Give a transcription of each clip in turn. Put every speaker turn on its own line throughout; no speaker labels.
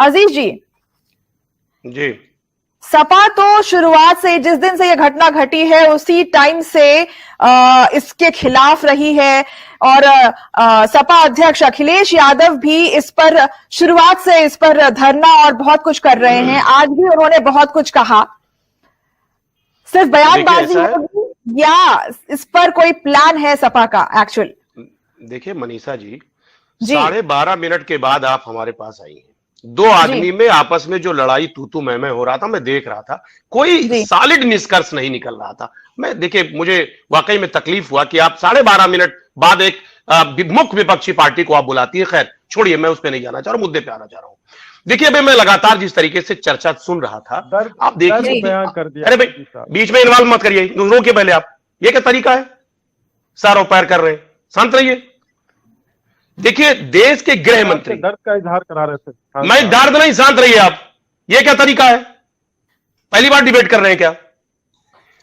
अजीज
जी,
सपा तो शुरुआत से, जिस दिन से यह घटना घटी है उसी टाइम से इसके खिलाफ रही है और सपा अध्यक्ष अखिलेश यादव भी इस पर शुरुआत से इस पर धरना और बहुत कुछ कर रहे हैं। आज भी उन्होंने बहुत कुछ कहा। सिर्फ बयानबाजी होगी या इस पर कोई प्लान है सपा का एक्चुअल?
देखिए मनीषा जी, 12:30 मिनट के बाद आप हमारे पास आई हैं। दो आदमी में आपस में जो लड़ाई तू मैं हो रहा था, मैं देख रहा था, कोई सॉलिड निष्कर्ष नहीं निकल रहा था। मैं देखिए, मुझे वाकई में तकलीफ हुआ कि आप 12:30 मिनट बाद एक मुख्य विपक्षी पार्टी को आप बुलाती है। खैर छोड़िए, मैं उस पर नहीं जाना चाह रहा, मुद्दे पे आना चाह रहा हूं। देखिए, अभी मैं लगातार जिस तरीके से चर्चा सुन रहा था, आप देखिए, अरे भाई बीच में इन्वॉल्व मत करिए, रोकिए पहले आप। ये क्या तरीका है? सर और पैर कर रहे हैं, शांत रहिए। देखिए, देश के गृह मंत्री
दर्द का इजहार करा रहे थे।
मैं दर्द नहीं, शांत रहिए आप। ये क्या तरीका है? पहली बार डिबेट कर रहे हैं क्या?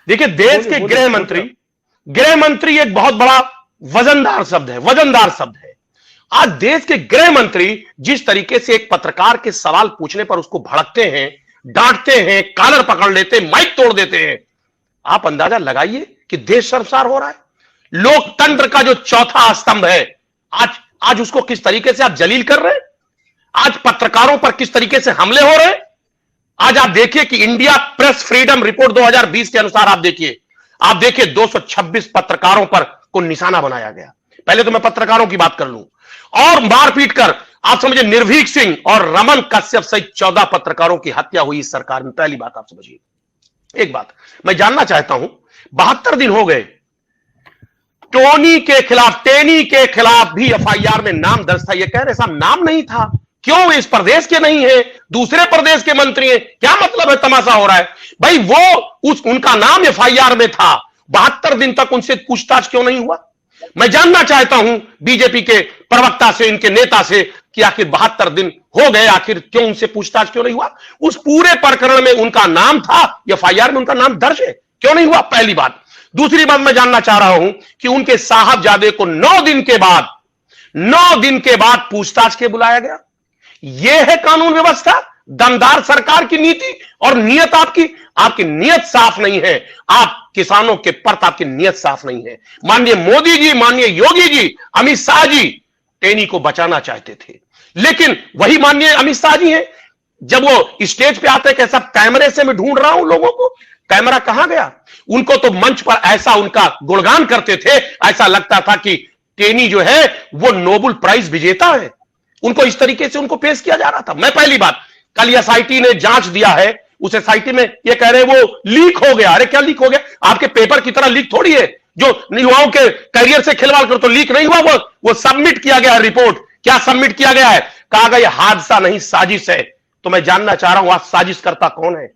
देखिए, देश के गृह मंत्री एक बहुत बड़ा वजनदार शब्द है, वजनदार शब्द है। आज देश के गृह मंत्री जिस तरीके से एक पत्रकार के सवाल पूछने पर उसको भड़कते हैं, डांटते हैं, कॉलर पकड़ लेते हैं, माइक तोड़ देते हैं, आप अंदाजा लगाइए कि देश शर्मसार हो रहा है। लोकतंत्र का जो चौथा स्तंभ है, आज उसको किस तरीके से आप जलील कर रहे हैं। आज पत्रकारों पर किस तरीके से हमले हो रहे हैं। आज आप देखिए कि इंडिया प्रेस फ्रीडम रिपोर्ट 2020 के अनुसार आप देखिए 226 पत्रकारों पर को निशाना बनाया गया। पहले तो मैं पत्रकारों की बात कर लूं, और मारपीट कर आप समझिए निर्भीक सिंह और रमन कश्यप सहित 14 पत्रकारों की हत्या हुई इस सरकार में। पहली बात आप समझिए। एक बात मैं जानना चाहता हूं, 72 दिन हो गए, टेनी के खिलाफ भी एफआईआर में नाम दर्ज था। ये कह रहे साहब नाम नहीं था, क्यों? वे इस प्रदेश के नहीं है, दूसरे प्रदेश के मंत्री हैं, क्या मतलब है? तमाशा हो रहा है भाई। वो उनका नाम एफआईआर में था, 72 दिन तक उनसे पूछताछ क्यों नहीं हुआ? मैं जानना चाहता हूं बीजेपी के प्रवक्ता से, इनके नेता से, कि आखिर 72 दिन हो गए, आखिर क्यों उनसे पूछताछ क्यों नहीं हुआ? उस पूरे प्रकरण में उनका नाम था, एफआईआर में उनका नाम दर्ज है, क्यों नहीं हुआ? पहली बात। दूसरी बात मैं जानना चाह रहा हूं कि उनके साहबजादे को 9 दिन के बाद पूछताछ के बुलाया गया। यह है कानून व्यवस्था, दमदार सरकार की नीति और नियत। आपकी नियत साफ नहीं है। आप किसानों के प्रति आपकी नियत साफ नहीं है। माननीय मोदी जी, माननीय योगी जी, अमित शाह जी टेनी को बचाना चाहते थे, लेकिन वही माननीय अमित शाह जी हैं, जब वो स्टेज पे आते कैसा कैमरे से मैं ढूंढ रहा हूं लोगों को, कैमरा कहां गया? उनको तो मंच पर ऐसा उनका गुणगान करते थे, ऐसा लगता था कि टेनी जो है वो नोबेल प्राइज विजेता है। उनको इस तरीके से उनको पेश किया जा रहा था। मैं पहली बात, कल एसआईटी ने जांच दिया है, उस एसआईटी में ये कह रहे वो लीक हो गया। अरे क्या लीक हो गया? आपके पेपर की तरह लीक थोड़ी है, जो युवाओं के करियर से खिलवाड़ कर तो लीक नहीं हुआ। वो सबमिट किया गया रिपोर्ट। क्या सबमिट किया गया है? कहा गया हादसा नहीं, साजिश है। तो मैं जानना चाह रहा हूं आज साजिश करता कौन है?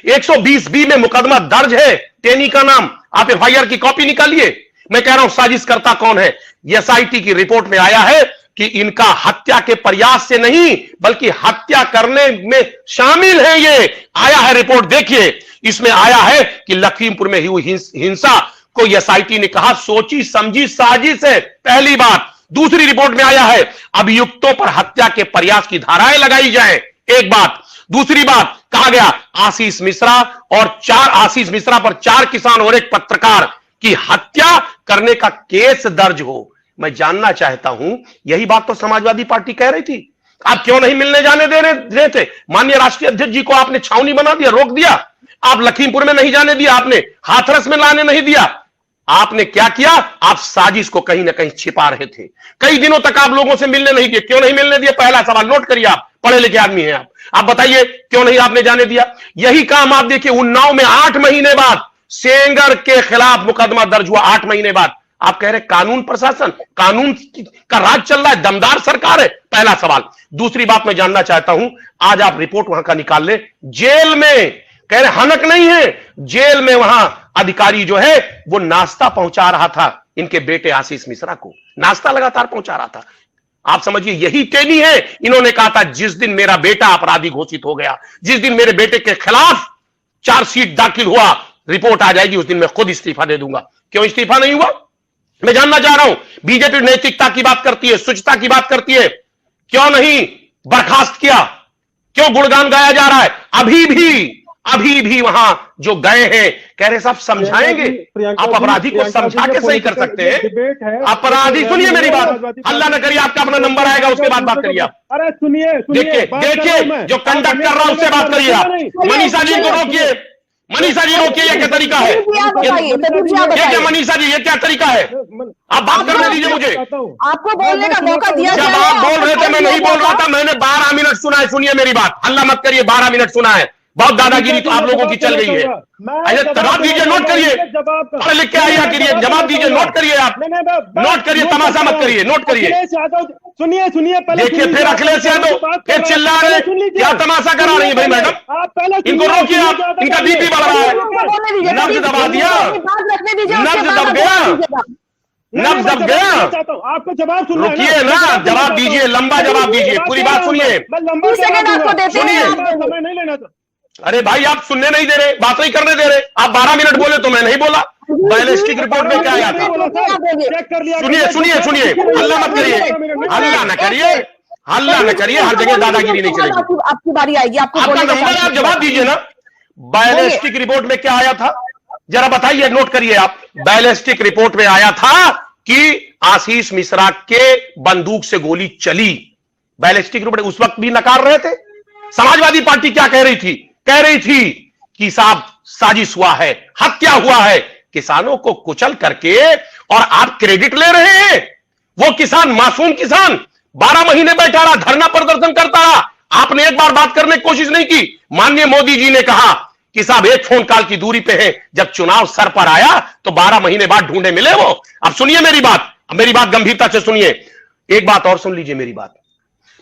120B में मुकदमा दर्ज है, टेनी का नाम, आप एफआईआर की कॉपी निकालिए। मैं कह रहा हूं साजिश करता कौन है? एसआईटी की रिपोर्ट में आया है कि इनका हत्या के प्रयास से नहीं बल्कि हत्या करने में शामिल है। ये आया है रिपोर्ट, देखिए इसमें आया है कि लखीमपुर में हुई हिंसा को एसआईटी ने कहा सोची समझी साजिश है। पहली बात। दूसरी रिपोर्ट में आया है अभियुक्तों पर हत्या के प्रयास की धाराएं लगाई जाए, एक बात। दूसरी बात, कहा गया आशीष मिश्रा पर 4 किसान और एक पत्रकार की हत्या करने का केस दर्ज हो। मैं जानना चाहता हूं, यही बात तो समाजवादी पार्टी कह रही थी। आप क्यों नहीं मिलने जाने दे रहे थे? माननीय राष्ट्रीय अध्यक्ष जी को आपने छावनी बना दिया, रोक दिया। आप लखीमपुर में नहीं जाने दिया, आपने हाथरस में लाने नहीं दिया। आपने क्या किया? आप साजिश को कहीं ना कहीं छिपा रहे थे। कई दिनों तक आप लोगों से मिलने नहीं दिए। क्यों नहीं मिलने दिया? पहला सवाल नोट करिए, आप पढ़े लिखे आदमी हैं, आप बताइए क्यों नहीं आपने जाने दिया? यही काम आप देखिए उन्नाव में 8 महीने बाद सेंगर के खिलाफ मुकदमा दर्ज हुआ। 8 महीने बाद आप कह रहे कानून प्रशासन, कानून का राज चल रहा है, दमदार सरकार है। पहला सवाल। दूसरी बात मैं जानना चाहता हूं, आज आप रिपोर्ट वहां का निकाल ले, जेल में कह रहे हनक नहीं है, जेल में वहां अधिकारी जो है वो नाश्ता पहुंचा रहा था इनके बेटे आशीष मिश्रा को, नाश्ता लगातार पहुंचा रहा था। आप समझिए यही टेनी है। इन्होंने कहा था जिस दिन मेरा बेटा अपराधी घोषित हो गया, जिस दिन मेरे बेटे के खिलाफ चार्जशीट दाखिल हुआ, रिपोर्ट आ जाएगी, उस दिन मैं खुद इस्तीफा दे दूंगा। क्यों इस्तीफा नहीं हुआ? मैं जानना चाह रहा हूं। बीजेपी नैतिकता की बात करती है, शुचिता की बात करती है, क्यों नहीं बर्खास्त किया? क्यों गुणगान गाया जा रहा है? अभी भी वहां जो गए हैं कह रहे साहब समझाएंगे। आप अपराधी को समझा के सही कर सकते हैं? अपराधी, सुनिए मेरी बात, अल्लाह न करिए आपका अपना नंबर आएगा उसके बाद बात करिए आप।
अरे सुनिए,
देखिए जो कंडक्ट कर रहा है उससे बात करिए आप। मनीषा जी को रोकिए, मनीषा जी रोकिए, ये क्या तरीका है? ये क्या मनीषा जी, ये क्या तरीका है? आप बात करने दीजिए मुझे।
आपको बोलने का मौका दिया
जब
गया
आप
है,
बोल रहे थे मैं नहीं बोल रहा था, मैंने 12 मिनट सुना है। सुनिए मेरी बात, हल्ला मत करिए, 12 मिनट सुना है। बहुत दादागिरी तो आप लोगों की चल गई है। अरे जवाब दीजिए, नोट करिए, पढ़ लिख के आइए करिए, जवाब दीजिए, नोट करिए आप, नोट करिए, तमाशा मत करिए, नोट करिए।
सुनिए
देखिए फिर अखिलेश यादव फिर चिल्ला रहे, क्या तमाशा करा रही है भाई मैडम? इनको रोकिए आप, इनका बीपी बढ़ रहा है। नब्ज दबा दिया, नब्ज दब गया, नब्ज दब गया।
आपको जवाब सुनना है,
रुकिए ना, जवाब दीजिए, लंबा जवाब दीजिए, पूरी बात सुनिए।
समय नहीं लेना था।
अरे भाई आप सुनने नहीं दे रहे, बात नहीं करने दे रहे। आप 12 मिनट बोले तो मैं नहीं बोला। बैलिस्टिक रिपोर्ट में क्या आया था? सुनिए, हल्ला मत करिए, हल्ला न करिए, हल्ला न करिए, हर जगह दादागिरी नहीं चलेगी।
आपकी बारी आएगी,
आपका नंबर, आप जवाब दीजिए ना। बैलिस्टिक रिपोर्ट में क्या आया था जरा बताइए, नोट करिए आप। बैलिस्टिक रिपोर्ट में आया था कि आशीष मिश्रा के बंदूक से गोली चली। बैलिस्टिक रिपोर्ट उस वक्त भी नकार रहे थे। समाजवादी पार्टी क्या कह रही थी? कह रही थी कि साहब साजिश हुआ है, हत्या हुआ है, किसानों को कुचल करके, और आप क्रेडिट ले रहे हैं। वो किसान, मासूम किसान 12 महीने बैठा रहा, धरना प्रदर्शन करता रहा। आपने एक बार बात करने की कोशिश नहीं की। माननीय मोदी जी ने कहा कि साहब एक फोन कॉल की दूरी पे है, जब चुनाव सर पर आया तो 12 महीने बाद ढूंढे मिले वो। अब सुनिए मेरी बात गंभीरता से सुनिए। एक बात और सुन लीजिए मेरी बात।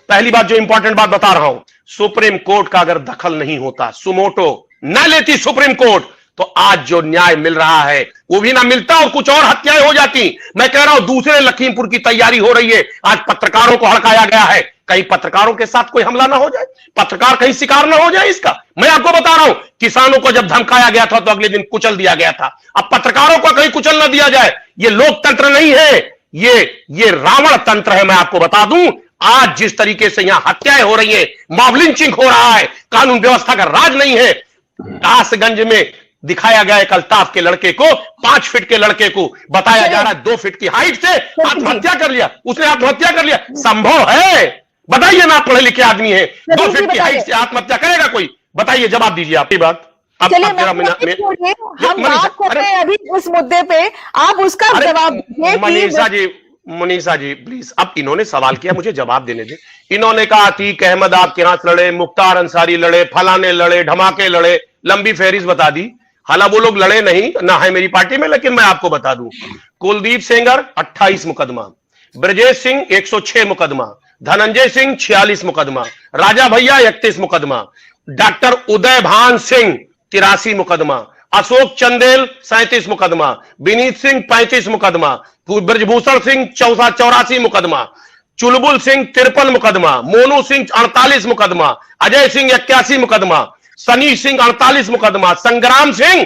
पहली बात जो इंपॉर्टेंट बात बता रहा हूं, सुप्रीम कोर्ट का अगर दखल नहीं होता, सुमोटो न लेती सुप्रीम कोर्ट, तो आज जो न्याय मिल रहा है वो भी ना मिलता और कुछ और हत्याएं हो जाती। मैं कह रहा हूं दूसरे लखीमपुर की तैयारी हो रही है। आज पत्रकारों को हड़काया गया है, कहीं पत्रकारों के साथ कोई हमला ना हो जाए, पत्रकार कहीं शिकार ना हो जाए इसका। मैं आपको बता रहा हूं, किसानों को जब धमकाया गया था तो अगले दिन कुचल दिया गया था। अब पत्रकारों को कहीं कुचल ना दिया जाए। ये लोकतंत्र नहीं है, ये रावण तंत्र है। मैं आपको बता दूं, आज जिस तरीके से यहां हत्याएं हो रही है, मॉब लिंचिंग हो रहा है, कानून व्यवस्था का राज नहीं है। कासगंज में दिखाया गया एक अल्ताफ के लड़के को, 5 फीट के लड़के को बताया जा रहा है 2 फीट की हाइट से आत्महत्या कर लिया, उसने आत्महत्या कर लिया। संभव है? बताइए ना, पढ़े लिखे आदमी है, 2 फीट की हाइट से आत्महत्या करेगा कोई? बताइए, जवाब दीजिए आप। बात
चलिए, हम बात कर रहे हैं अभी उस मुद्दे पे, आप उसका जवाब दीजिए।
मनीषा जी प्लीज, अब इन्होंने सवाल किया, मुझे जवाब देने दे। इन्होंने कहा अतीक अहमद आपके हाथ लड़े, मुख्तार अंसारी लड़े, फलाने लड़े, धमाके लड़े, लंबी फहरिस्त बता दी। हालांकि वो लोग लड़े नहीं ना है मेरी पार्टी में, लेकिन मैं आपको बता दूं, कुलदीप सेंगर 28 मुकदमा, ब्रजेश सिंह 106 मुकदमा, धनंजय सिंह 46 मुकदमा, राजा भैया 31 मुकदमा, डॉक्टर उदय भान सिंह 83 मुकदमा, अशोक चंदेल 37 मुकदमा, विनीत सिंह 35 मुकदमा, ब्रजभूषण सिंह 84 मुकदमा, चुलबुल सिंह 53 मुकदमा, मोनू सिंह 48 मुकदमा, अजय सिंह 81 मुकदमा, सनी सिंह 48 मुकदमा, संग्राम सिंह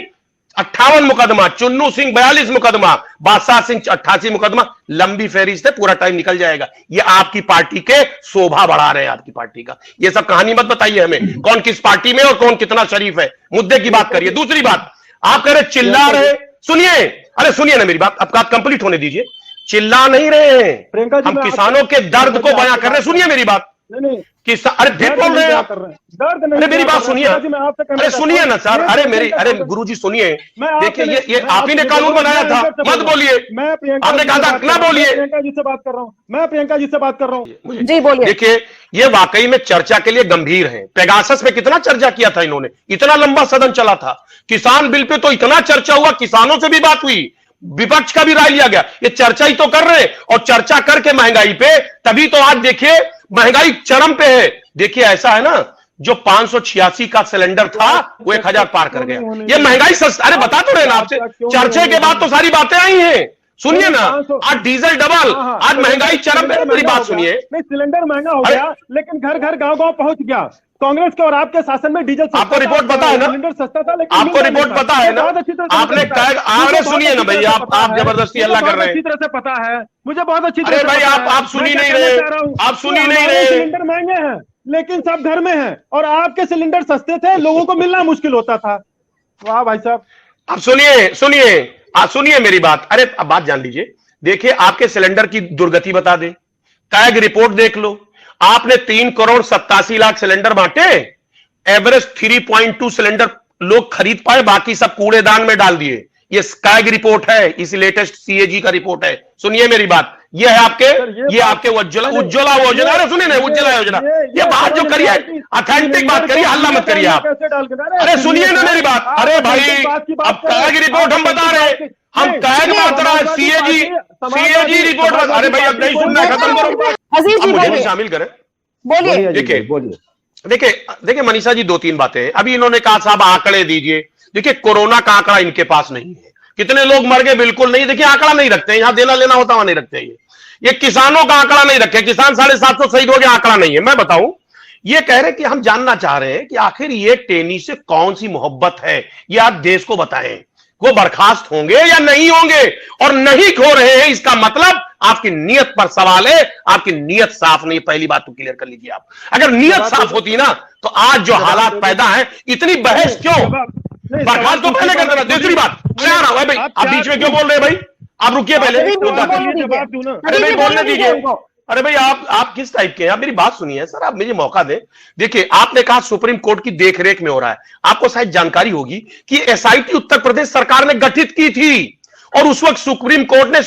58 मुकदमा, चुन्नू सिंह 42 मुकदमा, बादशाह सिंह 88 मुकदमा। लंबी फहरिस्त है, पूरा टाइम निकल जाएगा। ये आपकी पार्टी के शोभा बढ़ा रहे हैं, आपकी पार्टी का। ये सब कहानी मत बताइए हमें, कौन किस पार्टी में और कौन कितना शरीफ है। मुद्दे की बात करिए। दूसरी बात, आप कह रहे चिल्ला रहे, सुनिए, अरे सुनिए ना मेरी बात, अब बात कंप्लीट होने दीजिए। चिल्ला नहीं रहे हैं, हम किसानों के दर्द को बयां कर रहे हैं। सुनिए मेरी बात, अरे फिर बोल रहे हैं आप, अरे मेरी बात सुनिए, अरे सुनिए ना सर, अरे गुरुजी सुनिए, देखिए ये आप ही ने कानून बनाया था, मत बोलिए। आपने कहा था ना बोलिए।
प्रियंका जी से बात कर रहा हूँ, मैं प्रियंका जी से बात कर रहा हूँ।
जी बोलिए।
देखिए ये वाकई में चर्चा के लिए गंभीर है। पेगासस पे कितना चर्चा किया था इन्होंने, इतना लंबा सदन चला था। किसान बिल पे तो इतना चर्चा हुआ, किसानों से भी बात हुई, विपक्ष का भी राय लिया गया। ये चर्चा ही तो कर रहे हैं, और चर्चा करके महंगाई पे, तभी तो आज देखिए महंगाई चरम पे है। देखिए ऐसा है ना, जो 586 का सिलेंडर था वो 1000 पार कर गया। ये महंगाई सस्ता, अरे बता तो रहे ना आपसे, चर्चे के बाद तो सारी बातें आई हैं। सुनिए ना, आज डीजल डबल, आज महंगाई चरम पे। मेरी बात सुनिए,
नहीं सिलेंडर महंगा हो गया, लेकिन घर घर गांव गांव पहुंच गया। कांग्रेस के और आपके शासन में डीजल
आपको रिपोर्ट पता है ना,
सिलेंडर सस्ता था, लेकिन
आपको रिपोर्ट पता है ना, आपने आपने सुनिए ना भैया, आप जबरदस्ती हल्ला कर रहे हैं।
अच्छी तरह से पता है मुझे, बहुत अच्छी तरह
से। अरे भाई आप सुन ही नहीं रहे, आप सुन ही नहीं रहे।
सिलेंडर महंगे हैं, लेकिन सब घर में है और आपके सिलेंडर सस्ते थे, लोगों को मिलना मुश्किल होता था। वाह भाई साहब।
अब सुनिए मेरी बात। अरे अब बात जान लीजिए। देखिए, आपके सिलेंडर की दुर्गति बता दे, कैग रिपोर्ट देख लो। आपने 3,87,00,000 सिलेंडर बांटे, एवरेज 3.2 सिलेंडर लोग खरीद पाए, बाकी सब कूड़ेदान में डाल दिए। ये कैग रिपोर्ट है, इस लेटेस्ट सीएजी का रिपोर्ट है। सुनिए मेरी बात, ये है आपके उज्ज्वला योजना। अरे सुनिए ना, उज्ज्वला योजना, ये बात जो करिए, ऑथेंटिक बात करिए, हल्ला मत करिए आप। अरे सुनिए ना मेरी बात। अरे भाई, अब कैग रिपोर्ट हम बता रहे हैं, हम कैग बात रहा है, सीएजी रिपोर्ट। अरे भाई, अब नहीं सुनना, खत्म करो,
अजीज जी
मुझे भी शामिल करें।
बोलिए।
देखिए मनीषा जी, 2-3 बातें हैं। अभी इन्होंने कहा साहब आंकड़े दीजिए। देखिए, कोरोना का आंकड़ा इनके पास नहीं है, कितने लोग मर गए बिल्कुल नहीं। देखिए, आंकड़ा नहीं रखते हैं, यहां देना लेना होता वहां नहीं रखते हैं। ये किसानों का आंकड़ा नहीं रखे, किसान 750 शहीद हो गया, आंकड़ा नहीं है। मैं बताऊं, ये कह रहे कि हम जानना चाह रहे हैं कि आखिर ये टेनी से कौन सी मोहब्बत है, ये आप देश को बताएं। वो बर्खास्त होंगे या नहीं होंगे, और नहीं हो रहे हैं, इसका मतलब आपकी नीयत पर सवाल है। आपकी नीयत साफ नहीं, पहली बात तो क्लियर कर लीजिए आप। अगर नीयत साफ होती ना, तो आज जो हालात पैदा है, इतनी बहस क्यों? बर्खास्त तो पहले कर देना। दूसरी बात, मैं आ रहा हूं भाई, आप बीच में क्यों बोल रहे हैं भाई? आप रुकिए पहले, अरे भाई बोलने दीजिए। अरे भाई, आप किस टाइप के हैं? आप मेरी बात सुनिए सर, आप मुझे मौका दें। देखिए, आपने कहा सुप्रीम कोर्ट की देखरेख में हो रहा है। आपको शायद जानकारी होगी कि एसआईटी उत्तर प्रदेश सरकार ने गठित की थी, और उस वक्त सुप्रीम कोर्ट ने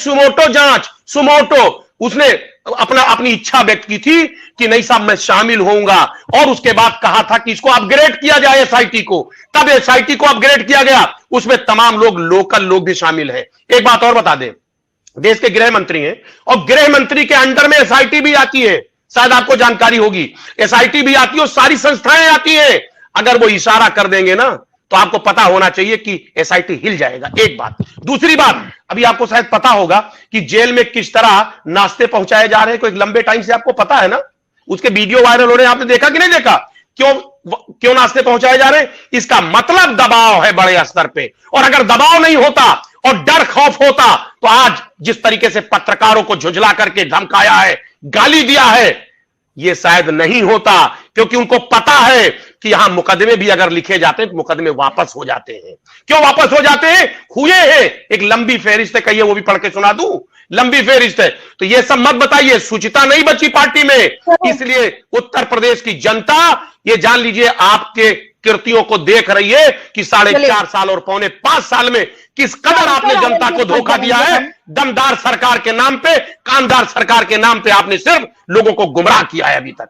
उसने अपनी इच्छा व्यक्त की थी कि नहीं साहब मैं शामिल होऊंगा, और उसके बाद कहा था कि इसको अपग्रेड किया जाए एसआईटी को। तब एसआईटी को अपग्रेड किया गया, उसमें तमाम लोग, लोकल लोग भी शामिल हैं। एक बात और बता दें, देश के गृह मंत्री हैं, और गृह मंत्री के अंडर में एसआईटी भी आती है, शायद आपको जानकारी होगी। एसआईटी भी आती है और सारी संस्थाएं आती हैं। अगर वो इशारा कर देंगे ना, तो आपको पता होना चाहिए कि एसआईटी हिल जाएगा। एक बात। दूसरी बात, अभी आपको शायद पता होगा कि जेल में किस तरह नाश्ते पहुंचाए जा रहे हैं, कोई लंबे टाइम से आपको पता है ना, उसके वीडियो वायरल हो रहे हैं। आपने देखा कि नहीं देखा? क्यों नाश्ते पहुंचाए जा रहे हैं? इसका मतलब दबाव है बड़े स्तर पे। और अगर दबाव नहीं होता और डर खौफ होता, तो आज जिस तरीके से पत्रकारों को झुंझला करके धमकाया है, गाली दिया है, यह शायद नहीं होता। क्योंकि उनको पता है कि यहां मुकदमे भी अगर लिखे जाते हैं तो मुकदमे वापस हो जाते हैं। क्यों वापस हो जाते हैं? हुए हैं, एक लंबी फेहरिस्त है, कहिए वो भी पढ़ के सुना दूं, लंबी फेहरिस्त है। तो ये सब मत बताइए, सुचिता नहीं बची पार्टी में। इसलिए उत्तर प्रदेश की जनता ये जान लीजिए, आपके कृतियों को देख रही है कि 4.5 साल और 5.25 साल में किस कदर आपने जनता को धोखा दिया है। दमदार सरकार के नाम पे, कामदार सरकार के नाम पे आपने सिर्फ लोगों को गुमराह किया है अभी तक।